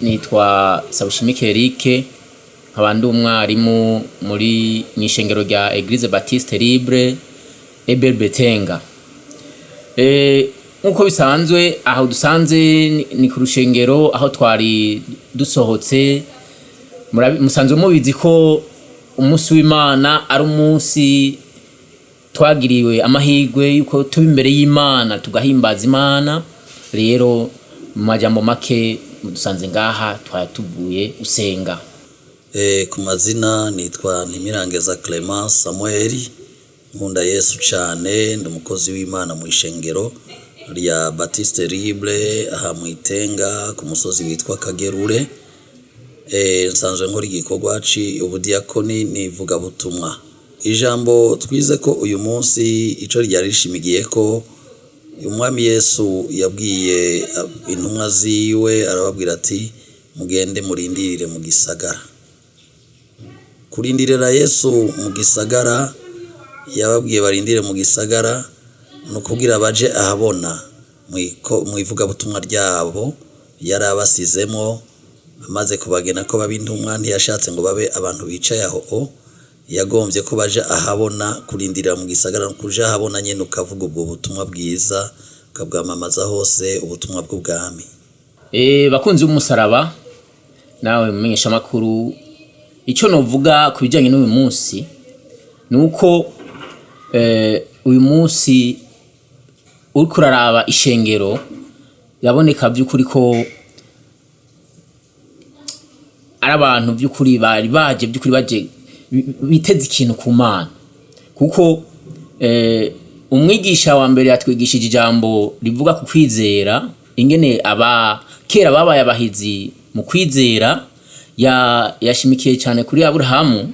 nitwa Sabushimike Eric, nkaba ndi umwarimu muri mw'ishengero rya Eglise Baptiste Libre Eberbetenga. Nkuko bisanzwe aho dusanze ni ku rushengero aho twari dusohotse. Musanzwe mubizi ko umunsi w'Imana ari umunsi twagiriwe amahirwe yuko tuba imbere y'Imana tugahimbaza Imana. Rero mu majambo make dusanze ngaha twatuvuye usenga. Ku mazina nitwa Ntimirangeza Clement Samuel, nkunda Yesu cyane, ndi umukozi w'Imana mu ishengero rya Baptiste Libre aha mu Itenga ku musozi witwa Kagerure. Nsanzwe nkora igikorwa cy'ubudiyakoni nivuga butumwa. Ijambo twize ko uyu munsi ico ryari rishimigiye ko umwami Yesu yabwiye intumwa ziwe, arababwira ati mugende murindirire mu gisagara. Kurindirira Yesu mu gisagara, yababwiye barindire mu gisagara no kugira baje ahabona mu ivuga butumwa ryabo yari abasizemo, amaze kubagena ko babintumwa ntiyashatse ngo babe abantu bicaye aho, yagombye ko baje ahabona. Kurindirira mu gisagara no kuja ahabona nyene ukavuga ubwo butumwa bwiza ukabwamamaza hose, ubutumwa bw'ubwami. Bakunzi b'umusaraba, nawe mumenyesha makuru, icyo novuga ku bijyanye n'uyu munsi nuko uyu munsi uri kuraraba ishengero yaboneka by'ukuri ko ari abantu by'ukuri bari baje by'ukuri baje biteze ikintu ku Mana, kuko umwigisha wa mbere yatwigishije ijambo rivuga ku kwizera, ingene kera babaye abahizi mu kwizera. Yashimikiye cyane kuri Aburahamu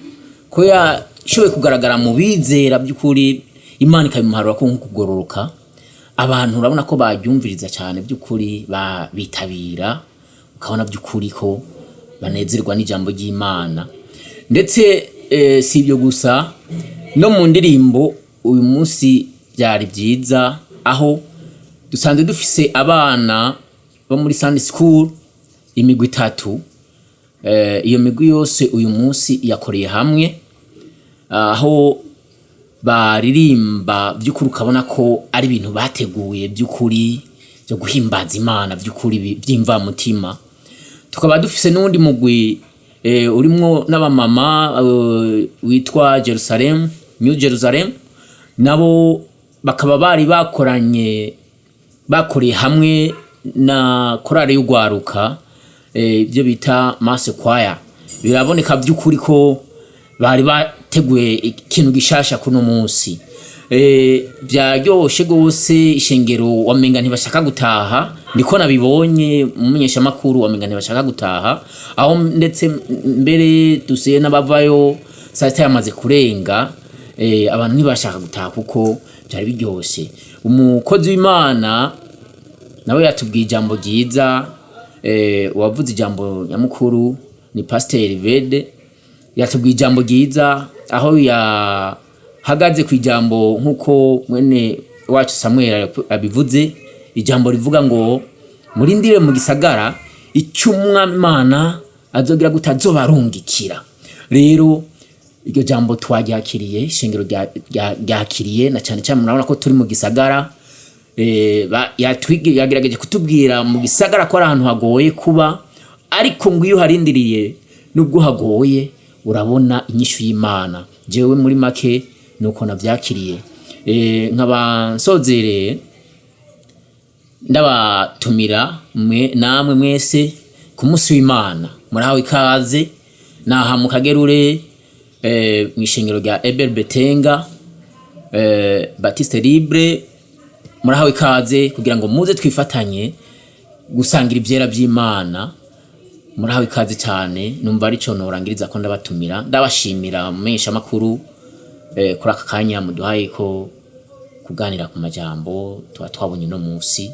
ko yashoboye kugaragara mu bizera by'ukuri, Imana ikabimuharura ko nk'ukugororoka. Abantu urabona ko babyumviriza cyane by'ukuri, bitabira, ukabona by'ukuri ko banezerwa n'ijambo ry'Imana. Ndetse si ibyo gusa, no mu ndirimbo uyu munsi byari byiza, aho dusanzwe dufise abana bo muri Sunday School imigwi 3. Iyo migwi yose uyu munsi yakoreye hamwe, aho baririmba by'ukuri, ukabona ko ari ibintu bateguye by'ukuri byo guhimbaza Imana by'ukuri byimva mutima. Tukaba dufise n'undi mugwi urimwo n'abamama witwa New Jerusalem, nabo bakaba bari bakoreye hamwe na korale y'ugwaruka, ibyo bita Mass Choir. Biraboneka by'ukuri ko bari bateguye ikintu gishasha kuno munsi. Byaryoshe gose, ishengero wamenga ntibashaka gutaha, ndiko nabibonye mumenyesha makuru, wamenga ntibashaka gutaha, aho ndetse mbere dusiye n'abavayo saa sita yamaze kurenga. Abantu ntibashaka gutaha kuko byari biryoshe. Umukozi w'Imana nawe yatubwiye ijambo ryiza, wavuze ijambo nyamukuru ni Pasteur Vede. Yatubwiye ijambo ryiza aho yahagaze ku ijambo nkuko mwene wacu Samuel abivuze, ijambo rivuga ngo murindire mu gisagara icyo Imana azogira gutazobarungikira. Rero iryo jambo twaryakiriye, ishengero ryakiriye, na cyane cyane murabona ko turi mu gisagara. Yagerageje kutubwira mu gisagara ko ari ahantu hagoye kuba, ariko ngo iyo harindiriye nubwo hagoye urabona inyishu y'Imana. Jewe muri make nuko navyakiriye. Nkaba nsozereye ndabatumira namwe mwese ku munsi w'Imana. Murahawe ikaze naha mu Kagerure mw'ishengero rya Eberbetenga Baptiste Libre. Murahawe ikaze kugira ngo muze twifatanye gusangira ivyera by'Imana. Murahawe ikaze cyane. Numva ari cyo norangiriza ko ndabatumira, ndabashimira mumenyesha makuru kuri aka kanya muduhaye ko kuganira ku majambo twabonye no munsi.